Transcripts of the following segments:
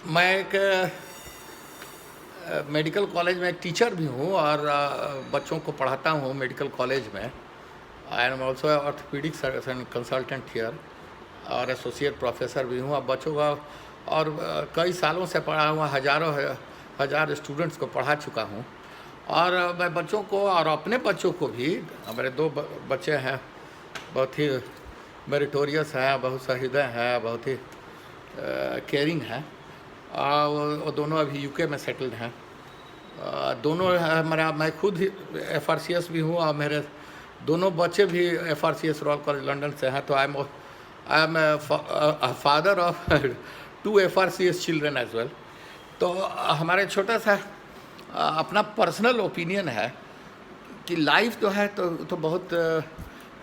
मैं एक medical college में एक टीचर भी हूँ और बच्चों को पढ़ाता हूँ मेडिकल कॉलेज में। I am also orthopaedic surgeon consultant here और एसोसिएट प्रोफेसर भी हूँ। अब बच्चों का और कई सालों से पढ़ा हुआ हज़ार स्टूडेंट्स को पढ़ा चुका हूँ। और मैं बच्चों को और अपने बच्चों को भी, मेरे दो बच्चे हैं, बहुत ही मेरिटोरियस है, बहुत सहृदय है, बहुत ही केयरिंग है। वो दोनों अभी यूके में सेटल्ड हैं। दोनों मैं खुद ही FRCS भी हूँ और मेरे दोनों बच्चे भी FRCS रॉयल कॉलेज लंदन से हैं। तो I am father of 2 FRCS children as well. तो हमारे छोटा सा अपना पर्सनल ओपिनियन है कि लाइफ जो है तो बहुत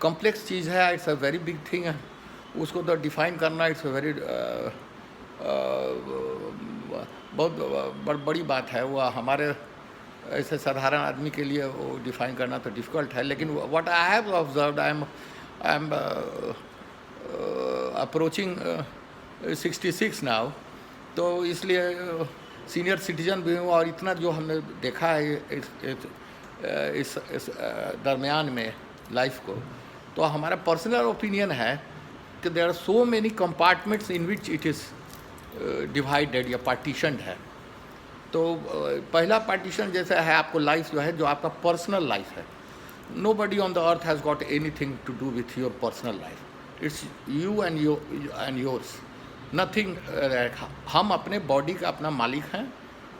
कॉम्प्लेक्स चीज़ है। It's a very big thing है, उसको तो डिफ़ाइन करना इट्स अ वेरी बहुत बड़ी बात है। वो हमारे ऐसे साधारण आदमी के लिए वो डिफ़ाइन करना तो डिफ़िकल्ट है। लेकिन what I have observed, I am approaching 66 now, तो इसलिए सीनियर सिटीजन भी हूँ। और इतना जो हमने देखा है इस दरमियान में लाइफ को, तो हमारा पर्सनल ओपिनियन है कि there are so many compartments in which it is divided या पार्टीशनड है। तो पहला पार्टीशन जैसा है आपको लाइफ जो है, जो आपका पर्सनल लाइफ है। Nobody on the earth has got anything to do with your personal life. It's you and yours, nothing. हम अपने बॉडी का अपना मालिक हैं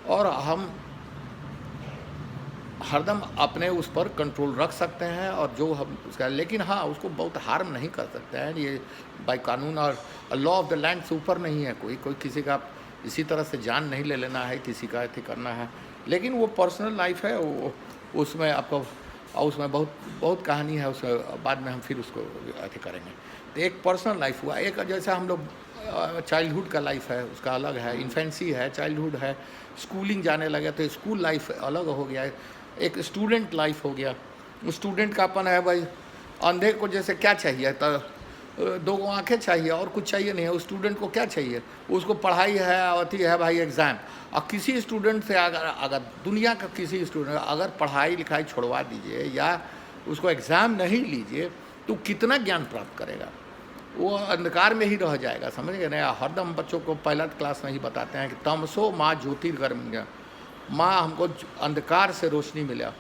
और हम हरदम अपने उस पर कंट्रोल रख सकते हैं और जो हम उसका, लेकिन हाँ, उसको बहुत हार्म नहीं कर सकते हैं। ये बाय कानून और लॉ ऑफ द लैंड से ऊपर नहीं है। कोई किसी का इसी तरह से जान नहीं ले लेना है, किसी का ऐसे करना है। लेकिन वो पर्सनल लाइफ है, वो उसमें आपको, और उसमें बहुत कहानी है, उसमें बाद में हम फिर उसको ऐसे करेंगे। तो एक पर्सनल लाइफ हुआ, एक जैसा हम लोग चाइल्डहुड का लाइफ है उसका अलग है, इन्फेंसी है, चाइल्डहुड है, स्कूलिंग जाने लगे तो स्कूल लाइफ अलग हो गया, एक स्टूडेंट लाइफ हो गया। स्टूडेंट का अपन है भाई, अंधे को जैसे क्या चाहिए, तो 2 आंखें चाहिए और कुछ चाहिए नहीं है। उस स्टूडेंट को क्या चाहिए, उसको पढ़ाई है, अथी है भाई, एग्ज़ाम। और किसी स्टूडेंट से अगर दुनिया का किसी स्टूडेंट अगर पढ़ाई लिखाई छोड़वा दीजिए या उसको एग्ज़ाम नहीं लीजिए, तो कितना ज्ञान प्राप्त करेगा? वो अंधकार में ही रह जाएगा, समझ गए ना। हरदम बच्चों को पहला क्लास में ही बताते हैं कि तमसो माँ ज्योतिर्गमय, माँ हमको अंधकार से रोशनी मिला।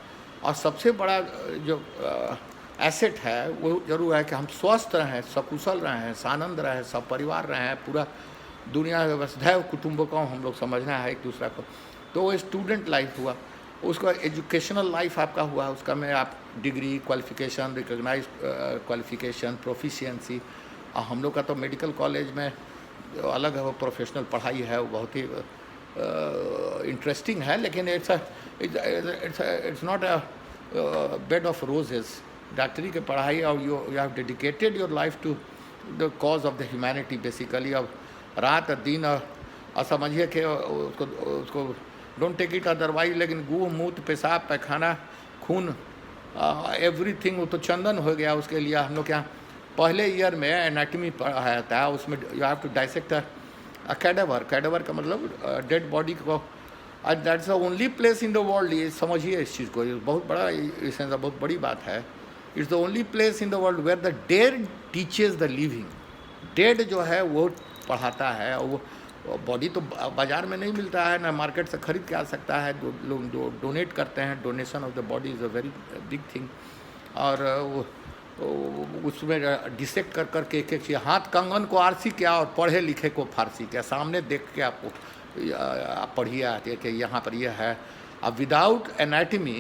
और सबसे बड़ा जो एसेट है वो जरूर है कि हम स्वस्थ रहें, सकुशल रहें, सानंद रहें, सब परिवार रहें, पूरा दुनिया वसुधैव कुटुंबकम हम लोग समझना है एक दूसरा को। तो वो स्टूडेंट लाइफ हुआ, उसका एजुकेशनल लाइफ आपका हुआ, उसका में आप degree, qualification, recognise qualification, proficiency. हम लोग का तो मेडिकल कॉलेज में अलग है, वो प्रोफेशनल पढ़ाई है, वो बहुत ही इंटरेस्टिंग है। लेकिन it's not a bed of roses. डॉक्टरी की पढ़ाई, और you have dedicated your life to the cause of the humanity basically. अब रात दिन और समझिए कि उसको डोंट टेक इट अदरवाइज, लेकिन गू मूत्र पेशाब पैखाना खून एवरीथिंग वो तो चंदन हो गया उसके लिए। हम लोग यहाँ पहले ईयर में एनाटमी पढ़ाया था, उसमें you have to dissect cadaver का मतलब डेड बॉडी को। And that's the only place in the world, ये समझिए इस चीज़ को, ये बहुत बड़ा, इस बहुत बड़ी बात है। It's the only place in the world where the dead teaches the living. Dead जो है वो पढ़ाता है, और वो बॉडी तो बाज़ार में नहीं मिलता है ना, मार्केट से खरीद के आ सकता है। लोग जो डोनेट करते हैं, donation of the body is a very big thing. और उसमें डिसेक्ट कर के एक चीज़, हाथ कंगन को आरसी क्या और पढ़े लिखे को फारसी क्या, सामने देख के आपको आप पढ़िए आती है कि यहाँ पर यह है। अब without anatomy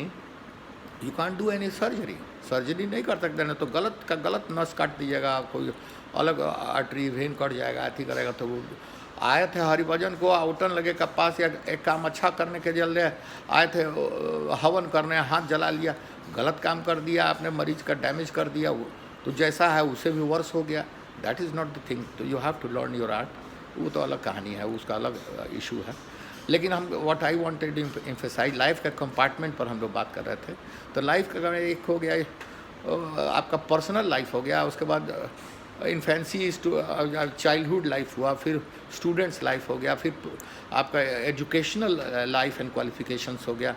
you can't do any surgery नहीं कर सकते ना। तो गलत का गलत नस काट दीजिएगा, कोई अलग आर्टरी वेन कट जाएगा, अथी करेगा। तो वो आए थे हरिभजन को आउटन लगे कपास, या एक काम अच्छा करने के जल्दे आए थे हवन करने, हाथ जला लिया, गलत काम कर दिया आपने, मरीज का डैमेज कर दिया। वो तो जैसा है उससे भी वर्स हो गया। That is not the thing. तो you have to learn your art, वो तो अलग कहानी है, उसका अलग इशू है। लेकिन हम what I wanted emphasize, life का कंपार्टमेंट पर हम लोग बात कर रहे थे। तो लाइफ का एक हो गया आपका पर्सनल लाइफ हो गया, उसके बाद इन्फेंसी चाइल्डहुड लाइफ हुआ, फिर स्टूडेंट्स लाइफ हो गया, फिर आपका एजुकेशनल लाइफ एंड क्वालिफिकेशंस हो गया,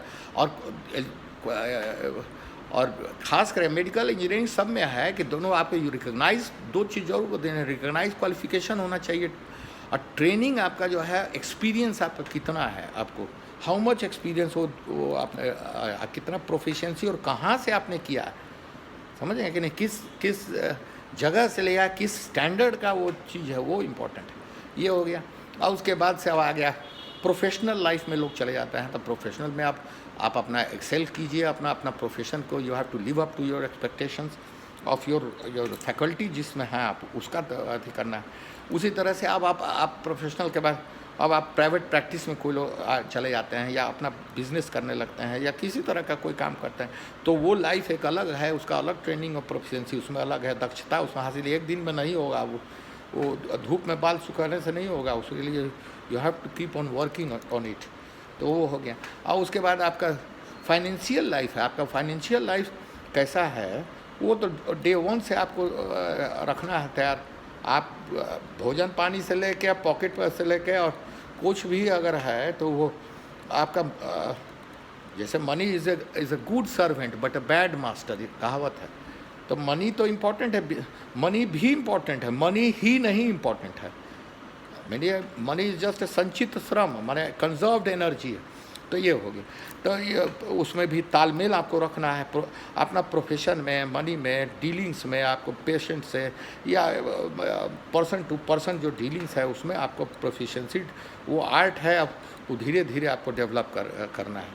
और ख़ास कर मेडिकल इंजीनियरिंग सब में है कि दोनों आपको रिकग्नाइज, दो चीज़ों को देने, रिकग्नाइज क्वालिफिकेशन होना चाहिए, और ट्रेनिंग आपका जो है, एक्सपीरियंस आपका कितना है, आपको हाउ मच एक्सपीरियंस वो आपने कितना प्रोफिशिएंसी और कहाँ से आपने किया है, समझ रहे हैं कि नहीं, किस जगह से लिया, किस स्टैंडर्ड का वो चीज़ है, वो इम्पोर्टेंट है। ये हो गया। और उसके बाद से अब आ गया प्रोफेशनल लाइफ में लोग चले जाते हैं। तो प्रोफेशनल में आप अपना एक्सेल कीजिए, अपना प्रोफेशन को, you have to live up to your expectations of your faculty जिसमें हैं आप, उसका अथी करना है। उसी तरह से अब आप प्रोफेशनल के बाद अब आप प्राइवेट प्रैक्टिस में कोई लोग चले जाते हैं, या अपना बिजनेस करने लगते हैं, या किसी तरह का कोई काम करते हैं, तो वो लाइफ एक अलग है, उसका अलग ट्रेनिंग और प्रोफिशिएंसी उसमें अलग है, दक्षता उसमें हासिल एक दिन में नहीं होगा, वो धूप में बाल सुखाने से नहीं होगा, उसके लिए you have to keep on working on it. तो वो हो गया। और उसके बाद आपका फाइनेंशियल लाइफ है। आपका फाइनेंशियल लाइफ कैसा है, वो तो डे वन से आपको रखना है तैयार। आप भोजन पानी से लेके, पॉकेट पर से लेके, और कुछ भी अगर है तो वो आपका जैसे money is a good servant but a bad master, ये कहावत है। तो मनी तो इम्पॉर्टेंट है, मनी भी इम्पॉर्टेंट है, मनी ही नहीं इम्पॉर्टेंट है। मनी इज जस्ट ए संचित श्रम, माने कंजर्व्ड एनर्जी है। तो ये होगी। तो ये उसमें भी तालमेल आपको रखना है, अपना प्रोफेशन में, मनी में, डीलिंग्स में, आपको पेशेंट से या पर्सन टू पर्सन जो डीलिंग्स है उसमें आपको प्रोफिशिएंसी, वो आर्ट है, वो धीरे धीरे आपको डेवलप करना है।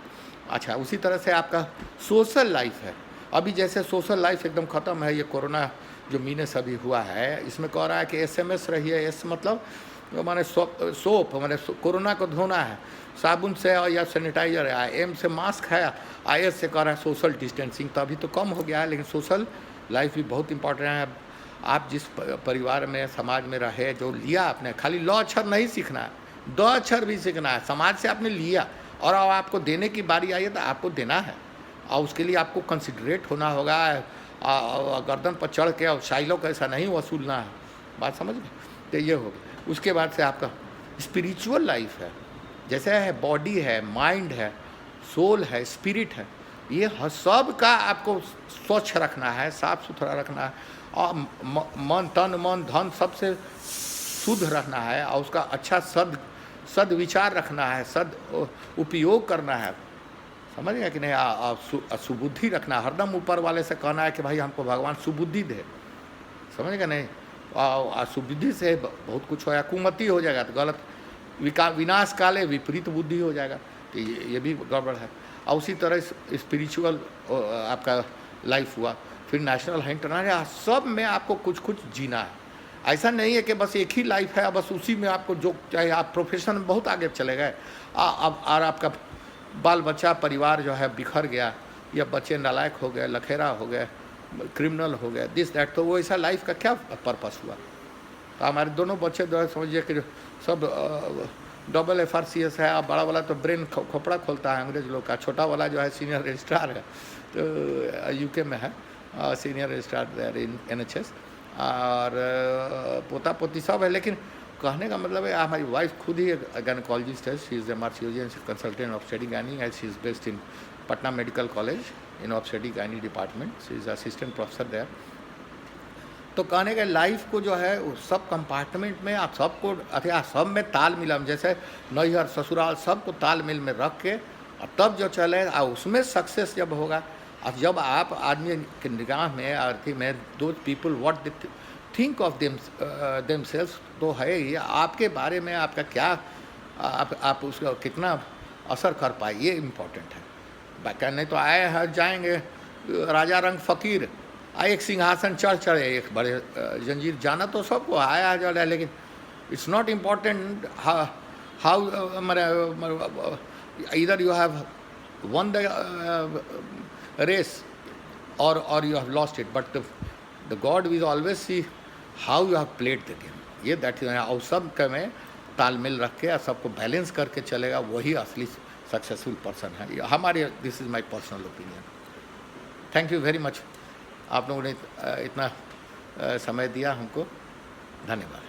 अच्छा, उसी तरह से आपका सोशल लाइफ है। अभी जैसे सोशल लाइफ एकदम ख़त्म है, ये कोरोना जो महीने से अभी हुआ है, इसमें कह रहा है कि SMS रही है। एस मतलब माने सोप, माने कोरोना को धोना है साबुन से, या सैनिटाइजर है। M से मास्क है, IS से कह रहा है सोशल डिस्टेंसिंग। तो अभी तो कम हो गया है, लेकिन सोशल लाइफ भी बहुत इंपॉर्टेंट है। आप जिस परिवार में, समाज में रहे, जो लिया आपने, खाली ल अक्षर नहीं सीखना है, द अक्षर भी सीखना है। समाज से आपने लिया, और अब आपको देने की बारी आई है तो आपको देना है, और उसके लिए आपको कंसिडरेट होना होगा। गर्दन पर चढ़ के और शाइलों का ऐसा नहीं वसूलना है। बात समझ गए? तो ये हो गया। उसके बाद से आपका स्पिरिचुअल लाइफ है, जैसे है बॉडी है, माइंड है, सोल है, स्पिरिट है, ये सब का आपको स्वच्छ रखना है, साफ सुथरा रखना है, और तन मन धन सबसे शुद्ध रखना है, और उसका अच्छा सद विचार रखना है, सद उपयोग करना है। समझ गए कि नहीं? सुबुद्धि रखना, हरदम ऊपर वाले से कहना है कि भाई हमको भगवान सुबुद्धि दे। समझ गए नहीं? सुबुद्धि से बहुत कुछ होगा, कुमति हो जाएगा तो गलत, विनाश काले विपरीत बुद्धि हो जाएगा, तो ये भी गड़बड़ है। और उसी तरह स्पिरिचुअल आपका लाइफ हुआ, फिर नेशनल है, इंटरनेशनल, सब में आपको कुछ कुछ जीना है। ऐसा नहीं है कि बस एक ही लाइफ है, बस उसी में आपको जो चाहे, आप प्रोफेशन में बहुत आगे चले गए, अब और आपका बाल बच्चा परिवार जो है बिखर गया, या बच्चे नालायक हो गए, लखेरा हो गए, क्रिमिनल हो गए, दिस दैट, तो वो ऐसा लाइफ का क्या पर्पस हुआ? तो हमारे दोनों बच्चे जो है समझिए कि सब डबल FRCS है। अब बड़ा वाला तो ब्रेन खोपड़ा खोलता है अंग्रेज लोग का, छोटा वाला जो है सीनियर रजिस्ट्रार है, तो UK में है, senior registrar there in NHS, और पोता पोती सब है। लेकिन कहने का मतलब है, हमारी वाइफ खुद ही गायनेकोलॉजिस्ट है, she is MRCOG consultant obstetric gynae, and she is based in Patna medical college in obstetric gynae department, she is assistant professor there. तो कहने के लाइफ को जो है सब कंपार्टमेंट में आप सबको, अथवा सब में ताल मिला, जैसे नैहर ससुराल सबको तालमेल में रख के, और तब जो चले, और उसमें सक्सेस जब होगा, और जब आप आदमी के निगाह में, अर्थी में, दो people what they think of themselves, तो है ये आपके बारे में, आपका क्या, आप उसका कितना असर कर पाए, ये इम्पोर्टेंट है। बाकी नहीं तो आए हैं जाएंगे राजा रंग फ़कीर, एक सिंहासन चढ़े, एक बड़े जंजीर, जाना तो सबको आया जा रहा है, लेकिन इट्स नॉट इम्पॉर्टेंट हाउ इधर you have won the race और you have lost it, but the god will always see how you have played the game. ये दैट इज, और सब के में तालमेल रख के सबको बैलेंस करके चलेगा, वही असली सक्सेसफुल पर्सन है हमारे। This is my personal opinion. Thank you very much, आप लोगों ने इतना समय दिया हमको। धन्यवाद।